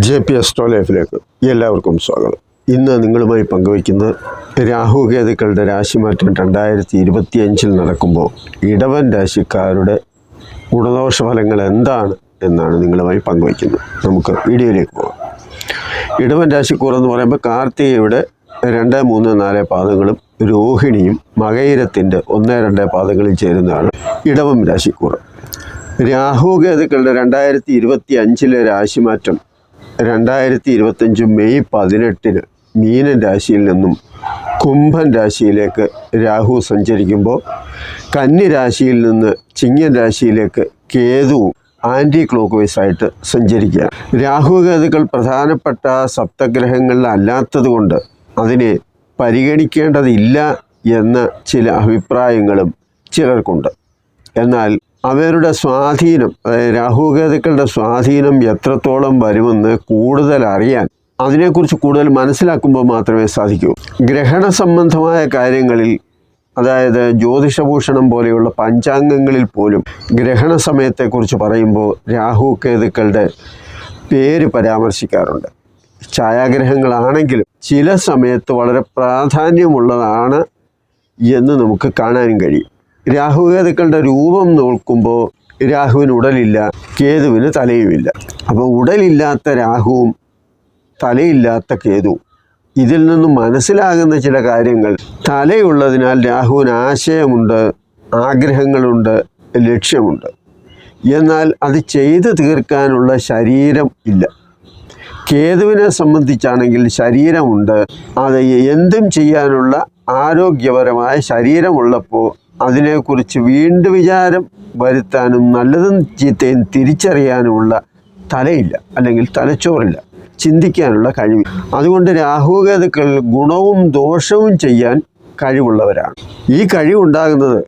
JP Astro Life-ലേക്ക് എല്ലാവർക്കും സ്വാഗതം. ഇന്ന് നിങ്ങളുമായി പങ്കുവയ്ക്കുന്നത് രാഹുകേതുക്കളുടെ രാശിമാറ്റം 2025 നടക്കുമ്പോൾ ഇടവൻ രാശിക്കാരുടെ ഗുണദോഷ ഫലങ്ങൾ എന്താണ് എന്നാണ് നിങ്ങളുമായി പങ്കുവയ്ക്കുന്നത്. നമുക്ക് വീഡിയോയിലേക്ക് പോകാം. ഇടവൻ രാശിക്കൂർ എന്ന് പറയുമ്പോൾ കാർത്തികയുടെ 2, 3, 4 പാദങ്ങളും രോഹിണിയും മകയിരത്തിൻ്റെ 1, 2 പാദങ്ങളും ചേരുന്നതാണ് ഇടവം രാശിക്കൂർ. രാഹുകേതുക്കളുടെ 2025 രാശിമാറ്റം 2025 മെയ് 18 മീനൻ രാശിയിൽ നിന്നും കുംഭൻ രാശിയിലേക്ക് രാഹു സഞ്ചരിക്കുമ്പോൾ കന്നി രാശിയിൽ നിന്ന് ചിങ്ങൻ രാശിയിലേക്ക് കേതുവും ആൻറ്റി ക്ലോക്ക് വൈസായിട്ട് സഞ്ചരിക്കുക. രാഹുകേതുക്കൾ പ്രധാനപ്പെട്ട സപ്തഗ്രഹങ്ങളിലല്ലാത്തത് കൊണ്ട് അതിനെ പരിഗണിക്കേണ്ടതില്ല എന്ന ചില അഭിപ്രായങ്ങളും ചിലർക്കുണ്ട്. എന്നാൽ അവരുടെ സ്വാധീനം, അതായത് രാഹുകേതുക്കളുടെ സ്വാധീനം എത്രത്തോളം വരുമെന്ന് കൂടുതൽ അറിയാൻ, അതിനെക്കുറിച്ച് കൂടുതൽ മനസ്സിലാക്കുമ്പോൾ മാത്രമേ സാധിക്കൂ. ഗ്രഹണ സംബന്ധമായ കാര്യങ്ങളിൽ, അതായത് ജ്യോതിഷഭൂഷണം പോലെയുള്ള പഞ്ചാംഗങ്ങളിൽ പോലും ഗ്രഹണ സമയത്തെക്കുറിച്ച് പറയുമ്പോൾ രാഹുകേതുക്കളുടെ പേര് പരാമർശിക്കാറുണ്ട്. ഛായാഗ്രഹങ്ങളാണെങ്കിലും ചില സമയത്ത് വളരെ പ്രാധാന്യമുള്ളതാണ് എന്ന് നമുക്ക് കാണാനും കഴിയും. രാഹുകേതുക്കളുടെ രൂപം നോക്കുമ്പോൾ രാഹുവിന് ഉടലില്ല, കേതുവിന് തലയുമില്ല. അപ്പോൾ ഉടലില്ലാത്ത രാഹുവും തലയില്ലാത്ത കേതുവും, ഇതിൽ നിന്നും മനസ്സിലാകുന്ന ചില കാര്യങ്ങൾ, തലയുള്ളതിനാൽ രാഹുവിന് ആശയമുണ്ട്, ആഗ്രഹങ്ങളുണ്ട്, ലക്ഷ്യമുണ്ട്. എന്നാൽ അത് ചെയ്തു തീർക്കാനുള്ള ശരീരം ഇല്ല. കേതുവിനെ സംബന്ധിച്ചാണെങ്കിൽ ശരീരമുണ്ട്, അത് എന്തും ചെയ്യാനുള്ള ആരോഗ്യപരമായ ശരീരമുള്ളപ്പോൾ അതിനെക്കുറിച്ച് വീണ്ടും വിചാരം വരുത്താനും നല്ലതും ചീത്തയും തിരിച്ചറിയാനുമുള്ള തലയില്ല, അല്ലെങ്കിൽ തലച്ചോറില്ല, ചിന്തിക്കാനുള്ള കഴിവ്. അതുകൊണ്ട് രാഹുകേതുക്കൾ ഗുണവും ദോഷവും ചെയ്യാൻ കഴിവുള്ളവരാണ്. ഈ കഴിവുണ്ടാകുന്നത്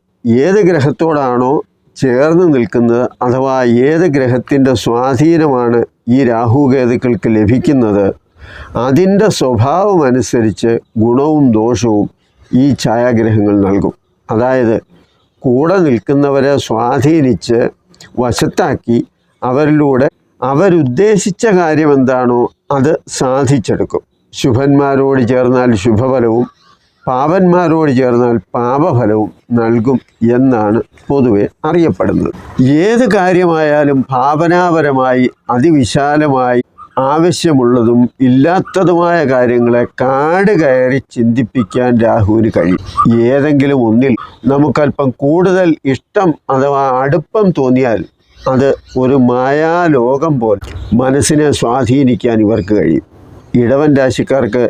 ഏത് ഗ്രഹത്തോടാണോ ചേർന്ന് നിൽക്കുന്നത്, അഥവാ ഏത് ഗ്രഹത്തിൻ്റെ സ്വാധീനമാണ് ഈ രാഹുകേതുക്കൾക്ക് ലഭിക്കുന്നത്, അതിൻ്റെ സ്വഭാവമനുസരിച്ച് ഗുണവും ദോഷവും ഈ ഛായാഗ്രഹങ്ങൾ നൽകും. അതായത് കൂടെ നിൽക്കുന്നവരെ സ്വാധീനിച്ച് വശത്താക്കി അവരിലൂടെ അവരുദ്ദേശിച്ച കാര്യം എന്താണോ അത് സാധിച്ചെടുക്കും. ശുഭന്മാരോട് ചേർന്നാൽ ശുഭഫലവും പാപന്മാരോട് ചേർന്നാൽ പാപഫലവും നൽകും എന്നാണ് പൊതുവെ അറിയപ്പെടുന്നത്. ഏത് കാര്യമായാലും ഭാവനാപരമായി അതിവിശാലമായി ആവശ്യമുള്ളതും ഇല്ലാത്തതുമായ കാര്യങ്ങളെ കാട് കയറി ചിന്തിപ്പിക്കാൻ രാഹുവിന് കഴിയും. ഏതെങ്കിലും ഒന്നിൽ നമുക്കല്പം കൂടുതൽ ഇഷ്ടം അഥവാ അടുപ്പം തോന്നിയാൽ അത് ഒരു മായാലോകം പോലെ മനസ്സിനെ സ്വാധീനിക്കാൻ ഇവർക്ക് കഴിയും. ഇടവൻ രാശിക്കാർക്ക്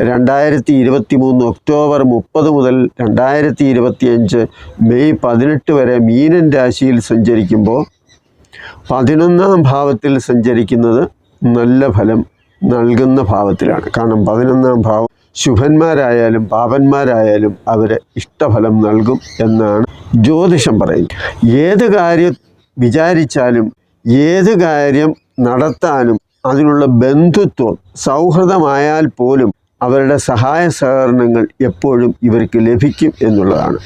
2023 ഒക്ടോബർ 30 മുതൽ 2025 മെയ് 18 വരെ മീനൻ രാശിയിൽ സഞ്ചരിക്കുമ്പോൾ 11ാം ഭാവത്തിൽ സഞ്ചരിക്കുന്നത് നല്ല ഫലം നൽകുന്ന ഭാവത്തിലാണ്. കാരണം 11ാം ഭാവം ശുഭന്മാരായാലും പാപന്മാരായാലും അവരെ ഇഷ്ടഫലം നൽകും എന്നാണ് ജ്യോതിഷം പറയുന്നത്. ഏത് കാര്യം വിചാരിച്ചാലും ഏത് കാര്യം നടത്താനും അതിനുള്ള ബന്ധുത്വം, സൗഹൃദമായാൽ പോലും അവരുടെ സഹായ സഹകരണങ്ങൾ എപ്പോഴും ഇവർക്ക് ലഭിക്കും എന്നുള്ളതാണ്.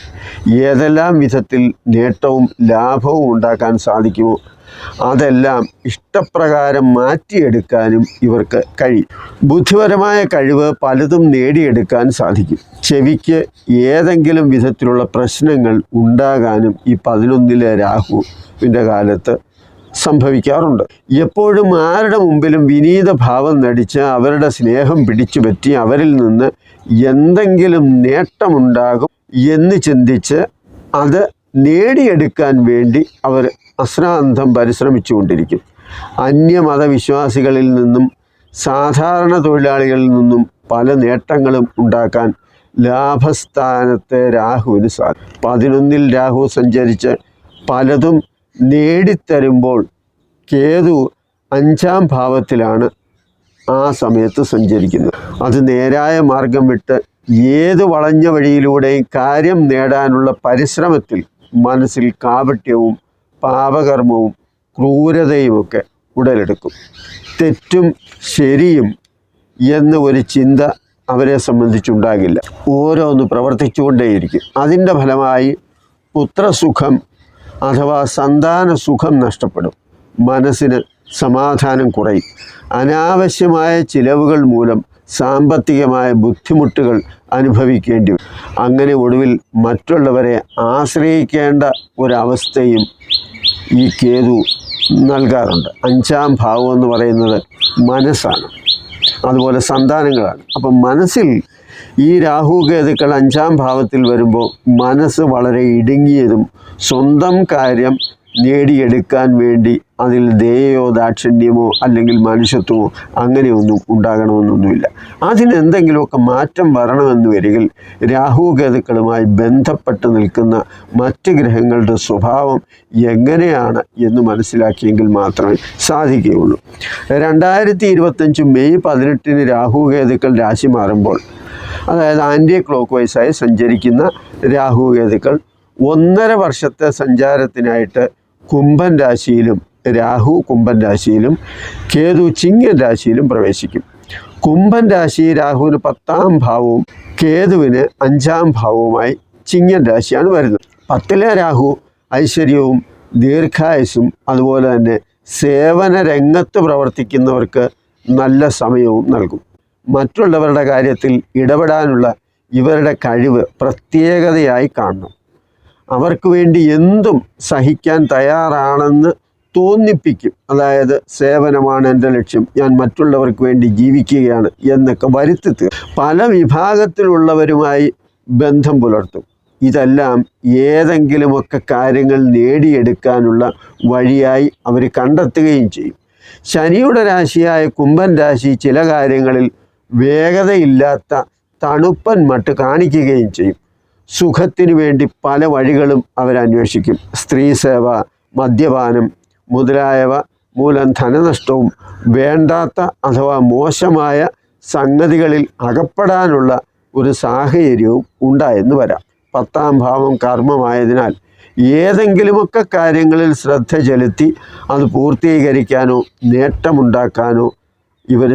ഏതെല്ലാം വിധത്തിൽ നേട്ടവും ലാഭവും ഉണ്ടാക്കാൻ സാധിക്കുമോ അതെല്ലാം ഇഷ്ടപ്രകാരം മാറ്റിയെടുക്കാനും ഇവർക്ക് കഴിയും. ബുദ്ധിപരമായ കഴിവ് പലതും നേടിയെടുക്കാൻ സാധിക്കും. ചെവിക്ക് ഏതെങ്കിലും വിധത്തിലുള്ള പ്രശ്നങ്ങൾ ഉണ്ടാകാനും ഈ 11ലെ രാഹുവിൻ്റെ കാലത്ത് സംഭവിക്കാറുണ്ട്. എപ്പോഴും ആരുടെ മുമ്പിലും വിനീത ഭാവം നടിച്ച് അവരുടെ സ്നേഹം പിടിച്ചു പറ്റി അവരിൽ നിന്ന് എന്തെങ്കിലും നേട്ടമുണ്ടാകും എന്ന് ചിന്തിച്ച് അത് നേടിയെടുക്കാൻ വേണ്ടി അവർ അശ്രാന്തം പരിശ്രമിച്ചുകൊണ്ടിരിക്കും. അന്യമതവിശ്വാസികളിൽ നിന്നും സാധാരണ തൊഴിലാളികളിൽ നിന്നും പല നേട്ടങ്ങളും ഉണ്ടാക്കാൻ ലാഭസ്ഥാനത്തെ രാഹുവിന് സാധിക്കും. 11ൽ രാഹു സഞ്ചരിച്ച് പലതും നേടിത്തരുമ്പോൾ കേതു 5ാം ഭാവത്തിലാണ് ആ സമയത്ത് സഞ്ചരിക്കുന്നത്. അത് നേരായ മാർഗം വിട്ട് ഏത് വളഞ്ഞ വഴിയിലൂടെയും കാര്യം നേടാനുള്ള പരിശ്രമത്തിൽ മനസ്സിൽ കാപട്യവും പാപകർമ്മവും ക്രൂരതയുമൊക്കെ ഉടലെടുക്കും. തെറ്റും ശരിയും എന്ന ഒരു ചിന്ത അവരെ സംബന്ധിച്ചുണ്ടാകില്ല. ഓരോന്ന് പ്രവർത്തിച്ചുകൊണ്ടേയിരിക്കും. അതിൻ്റെ ഫലമായി പുത്രസുഖം അഥവാ സന്താന സുഖം നഷ്ടപ്പെടും. മനസ്സിന് സമാധാനം കുറയും. അനാവശ്യമായ ചിലവുകൾ മൂലം സാമ്പത്തികമായ ബുദ്ധിമുട്ടുകൾ അനുഭവിക്കേണ്ടി വരും. അങ്ങനെ ഒടുവിൽ മറ്റുള്ളവരെ ആശ്രയിക്കേണ്ട ഒരവസ്ഥയും ഈ കേതു നൽകാറുണ്ട്. 5ാം ഭാവം എന്ന് പറയുന്നത് മനസ്സാണ്, അതുപോലെ സന്താനങ്ങളാണ്. അപ്പം മനസ്സിൽ ഈ രാഹു കേതുക്കൾ 5ാം ഭാവത്തിൽ വരുമ്പോൾ മനസ്സ് വളരെ ഇടുങ്ങിയതും സ്വന്തം കാര്യം നേടിയെടുക്കാൻ വേണ്ടി അതിൽ ദയയോ ദാക്ഷിണ്യമോ അല്ലെങ്കിൽ മനുഷ്യത്വമോ അങ്ങനെയൊന്നും ഉണ്ടാകണമെന്നൊന്നുമില്ല. അതിനെന്തെങ്കിലുമൊക്കെ മാറ്റം വരണമെന്ന് വരികിൽ രാഹു കേതുക്കളുമായി ബന്ധപ്പെട്ട് നിൽക്കുന്ന മറ്റ് ഗ്രഹങ്ങളുടെ സ്വഭാവം എങ്ങനെയാണ് എന്ന് മനസ്സിലാക്കിയെങ്കിൽ മാത്രമേ സാധിക്കുകയുള്ളൂ. 2025 മെയ് 18 രാഹു കേതുക്കൾ രാശി മാറുമ്പോൾ, അതായത് ആൻറ്റി ക്ലോക്ക് വൈസായി സഞ്ചരിക്കുന്ന രാഹു കേതുക്കൾ 1.5 വർഷത്തെ സഞ്ചാരത്തിനായിട്ട് കുംഭൻ രാശിയിലും രാഹു കുംഭൻ രാശിയിലും കേതു ചിങ്ങൻ രാശിയിലും പ്രവേശിക്കും. കുംഭൻ രാശി രാഹുവിന് 10ാം ഭാവവും കേതുവിന് 5ാം ഭാവവുമായി ചിങ്ങൻ രാശിയാണ് വരുന്നത്. 10ലെ രാഹു ഐശ്വര്യവും ദീർഘായുസ്സും അതുപോലെ തന്നെ സേവന രംഗത്ത് പ്രവർത്തിക്കുന്നവർക്ക് നല്ല സമയവും നൽകും. മറ്റുള്ളവരുടെ കാര്യത്തിൽ ഇടപെടാനുള്ള ഇവരുടെ കഴിവ് പ്രത്യേകതയായി കാണണം. അവർക്ക് വേണ്ടി എന്തും സഹിക്കാൻ തയ്യാറാണെന്ന് തോന്നിപ്പിക്കും. അതായത് സേവനമാണ് എൻ്റെ ലക്ഷ്യം, ഞാൻ മറ്റുള്ളവർക്ക് വേണ്ടി ജീവിക്കുകയാണ് എന്നൊക്കെ വരുത്തി തീർക്കും. പല വിഭാഗത്തിലുള്ളവരുമായി ബന്ധം പുലർത്തും. ഇതെല്ലാം ഏതെങ്കിലുമൊക്കെ കാര്യങ്ങൾ നേടിയെടുക്കാനുള്ള വഴിയായി അവർ കണ്ടെത്തുകയും ചെയ്യും. ശനിയുടെ രാശിയായ കുംഭൻ രാശി ചില കാര്യങ്ങളിൽ വേഗതയില്ലാത്ത തണുപ്പൻ മട്ട് കാണിക്കുകയും ചെയ്യും. സുഖത്തിനു വേണ്ടി പല വഴികളും അവരന്വേഷിക്കും. സ്ത്രീ സേവ, മദ്യപാനം മുതലായവ മൂലം ധനനഷ്ടവും വേണ്ടാത്ത അഥവാ മോശമായ സംഗതികളിൽ അകപ്പെടാനുള്ള ഒരു സാഹചര്യവും ഉണ്ടായെന്ന് വരാം. 10ാം ഭാവം കർമ്മമായതിനാൽ ഏതെങ്കിലുമൊക്കെ കാര്യങ്ങളിൽ ശ്രദ്ധ ചെലുത്തി അത് പൂർത്തീകരിക്കാനോ നേട്ടമുണ്ടാക്കാനോ ഇവർ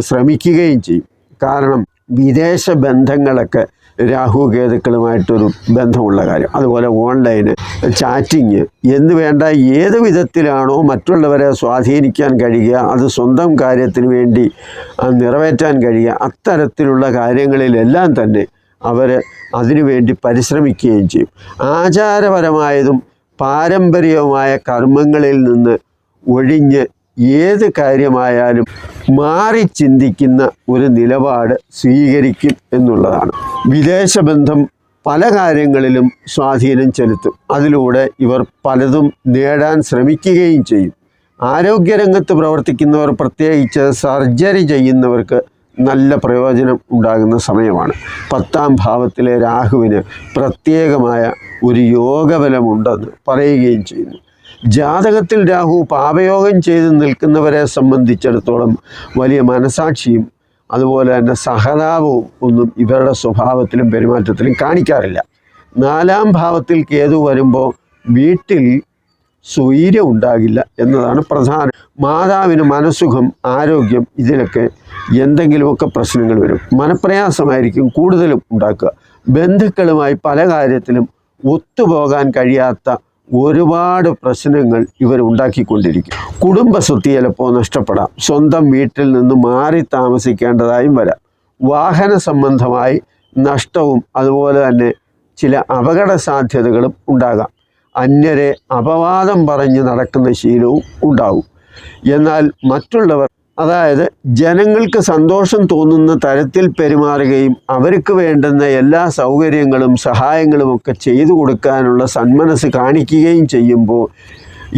ശ്രമിക്കുകയും ചെയ്യും. കാരണം വിദേശ ബന്ധങ്ങളൊക്കെ രാഹു കേതുക്കളുമായിട്ടൊരു ബന്ധമുള്ള കാര്യം. അതുപോലെ ഓൺലൈന്, ചാറ്റിങ് എന്ന് വേണ്ട ഏത് വിധത്തിലാണോ മറ്റുള്ളവരെ സ്വാധീനിക്കാൻ കഴിയുക, അത് സ്വന്തം കാര്യത്തിന് വേണ്ടി നിറവേറ്റാൻ കഴിയുക, അത്തരത്തിലുള്ള കാര്യങ്ങളിലെല്ലാം തന്നെ അവർ അതിനുവേണ്ടി പരിശ്രമിക്കുകയും ചെയ്യും. ആചാരപരമായതും പാരമ്പര്യവുമായ കർമ്മങ്ങളിൽ നിന്ന് ഒഴിഞ്ഞ് ഏത് കാര്യമായാലും മാറി ചിന്തിക്കുന്ന ഒരു നിലപാട് സ്വീകരിക്കും എന്നുള്ളതാണ്. വിദേശബന്ധം പല കാര്യങ്ങളിലും സ്വാധീനം ചെലുത്തും. അതിലൂടെ ഇവർ പലതും നേടാൻ ശ്രമിക്കുകയും ചെയ്യും. ആരോഗ്യരംഗത്ത് പ്രവർത്തിക്കുന്നവർ, പ്രത്യേകിച്ച് സർജറി ചെയ്യുന്നവർക്ക് നല്ല പ്രയോജനം ഉണ്ടാകുന്ന സമയമാണ്. 10ാം ഭാവത്തിലെ രാഹുവിന് പ്രത്യേകമായ ഒരു യോഗബലമുണ്ടെന്ന് പറയുകയും ചെയ്യുന്നു. ജാതകത്തിൽ രാഹു പാപയോഗം ചെയ്ത് നിൽക്കുന്നവരെ സംബന്ധിച്ചിടത്തോളം വലിയ മനസാക്ഷിയും അതുപോലെ തന്നെ സഹതാപവും ഒന്നും ഇവരുടെ സ്വഭാവത്തിലും പെരുമാറ്റത്തിലും കാണിക്കാറില്ല. 4ാം ഭാവത്തിൽ കേതു വരുമ്പോൾ വീട്ടിൽ സ്വൈര്യം ഉണ്ടാകില്ല എന്നതാണ് പ്രധാനം. മാതാവിന് മനസ്സുഖം, ആരോഗ്യം ഇതിലൊക്കെ എന്തെങ്കിലുമൊക്കെ പ്രശ്നങ്ങൾ വരും. മനപ്രയാസമായിരിക്കും കൂടുതലും ഉണ്ടാക്കുക. ബന്ധുക്കളുമായി പല കാര്യത്തിലും ഒത്തുപോകാൻ കഴിയാത്ത ഒരുപാട് പ്രശ്നങ്ങൾ ഇവർ ഉണ്ടാക്കിക്കൊണ്ടിരിക്കും. കുടുംബസ്വത്ത് ചിലപ്പോൾ നഷ്ടപ്പെടാം. സ്വന്തം വീട്ടിൽ നിന്ന് മാറി താമസിക്കേണ്ടതായും വരാം. വാഹന സംബന്ധമായി നഷ്ടവും അതുപോലെ തന്നെ ചില അപകട സാധ്യതകളും ഉണ്ടാകാം. അന്യരെ അപവാദം പറഞ്ഞ് നടക്കുന്ന ശീലവും ഉണ്ടാവും. എന്നാൽ മറ്റുള്ളവർ, അതായത് ജനങ്ങൾക്ക് സന്തോഷം തോന്നുന്ന തരത്തിൽ പെരുമാറുകയും അവർക്ക് വേണ്ടുന്ന എല്ലാ സൗകര്യങ്ങളും സഹായങ്ങളുമൊക്കെ ചെയ്തു കൊടുക്കാനുള്ള സന്മനസ് കാണിക്കുകയും ചെയ്യുമ്പോൾ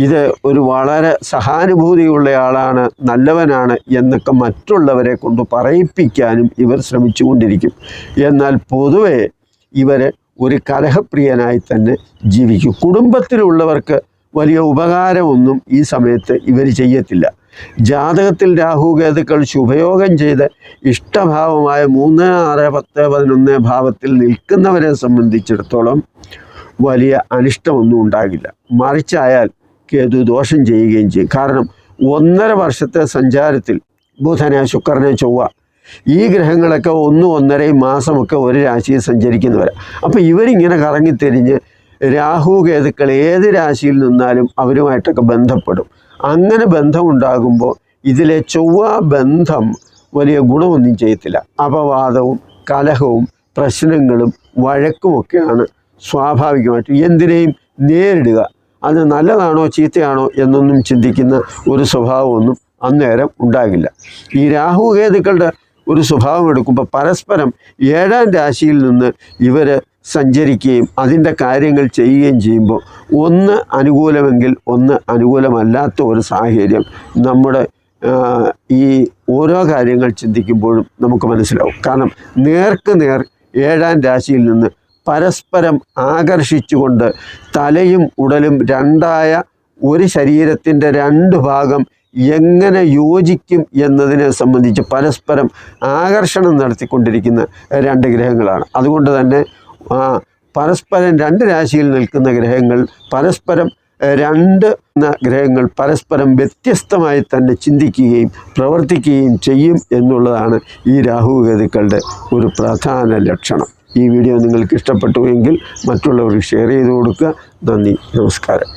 ഇത് ഒരു വളരെ സഹാനുഭൂതിയുള്ളയാളാണ്, നല്ലവനാണ് എന്നൊക്കെ മറ്റുള്ളവരെ കൊണ്ട് പറയിപ്പിക്കാനും ഇവർ ശ്രമിച്ചുകൊണ്ടിരിക്കും. എന്നാൽ പൊതുവെ ഇവർ ഒരു കലഹപ്രിയനായി തന്നെ ജീവിക്കും. കുടുംബത്തിലുള്ളവർക്ക് വലിയ ഉപകാരമൊന്നും ഈ സമയത്ത് ഇവർ ചെയ്യത്തില്ല. ജാതകത്തിൽ രാഹു കേതുക്കൾ ശുഭയോഗം ചെയ്ത് ഇഷ്ടഭാവമായ 3, 6, 10, 11 ഭാവത്തിൽ നിൽക്കുന്നവരെ സംബന്ധിച്ചിടത്തോളം വലിയ അനിഷ്ടമൊന്നും ഉണ്ടാകില്ല. മറിച്ചായാൽ കേതു ദോഷം ചെയ്യുകയും ചെയ്യും. കാരണം 1.5 വർഷത്തെ സഞ്ചാരത്തിൽ ബുധന്, ശുക്രന്, ചൊവ്വ ഈ ഗ്രഹങ്ങളൊക്കെ 1, 1.5 മാസമൊക്കെ ഒരു രാശിയിൽ സഞ്ചരിക്കുന്നവരാണ്. അപ്പോൾ ഇവരിങ്ങനെ കറങ്ങിത്തിരിഞ്ഞ് രാഹു കേതുക്കൾ ഏത് രാശിയിൽ നിന്നാലും അവരുമായിട്ടൊക്കെ ബന്ധപ്പെടും. അങ്ങനെ ബന്ധമുണ്ടാകുമ്പോൾ ഇതിലെ ചൊവ്വ ബന്ധം വലിയ ഗുണമൊന്നും ചെയ്യത്തില്ല. അപവാദവും കലഹവും പ്രശ്നങ്ങളും വഴക്കുമൊക്കെയാണ് സ്വാഭാവികമായിട്ട്. എന്തിനേയും നേരിടുക, അത് നല്ലതാണോ ചീത്തയാണോ എന്നൊന്നും ചിന്തിക്കുന്ന ഒരു സ്വഭാവമൊന്നും അന്നേരം ഉണ്ടാകില്ല. ഈ രാഹുകേതുക്കളുടെ ഒരു സ്വഭാവം എടുക്കുമ്പോൾ പരസ്പരം 7ാം രാശിയിൽ നിന്ന് ഇവർ സഞ്ചരിക്കുകയും അതിൻ്റെ കാര്യങ്ങൾ ചെയ്യുകയും ചെയ്യുമ്പോൾ ഒന്ന് അനുകൂലമെങ്കിൽ ഒന്ന് അനുകൂലമല്ലാത്ത ഒരു സാഹചര്യം നമ്മുടെ ഈ ഓരോ കാര്യങ്ങൾ ചിന്തിക്കുമ്പോഴും നമുക്ക് മനസ്സിലാവും. കാരണം നേർക്ക് നേർ 7ാം രാശിയിൽ നിന്ന് പരസ്പരം ആകർഷിച്ചുകൊണ്ട് തലയും ഉടലും രണ്ടായ ഒരു ശരീരത്തിൻ്റെ 2 ഭാഗം എങ്ങനെ യോജിക്കും എന്നതിനെ സംബന്ധിച്ച് പരസ്പരം ആകർഷണം നടത്തിക്കൊണ്ടിരിക്കുന്ന 2 ഗ്രഹങ്ങളാണ്. അതുകൊണ്ട് തന്നെ പരസ്പരം 2 രാശിയിൽ നിൽക്കുന്ന ഗ്രഹങ്ങൾ പരസ്പരം 2 ഗ്രഹങ്ങൾ പരസ്പരം വ്യത്യസ്തമായി തന്നെ ചിന്തിക്കുകയും പ്രവർത്തിക്കുകയും ചെയ്യും എന്നുള്ളതാണ് ഈ രാഹുകേതുക്കളുടെ ഒരു പ്രധാന ലക്ഷണം. ഈ വീഡിയോ നിങ്ങൾക്ക് ഇഷ്ടപ്പെട്ടുവെങ്കിൽ മറ്റുള്ളവർക്ക് ഷെയർ ചെയ്ത് കൊടുക്കുക. നന്ദി, നമസ്കാരം.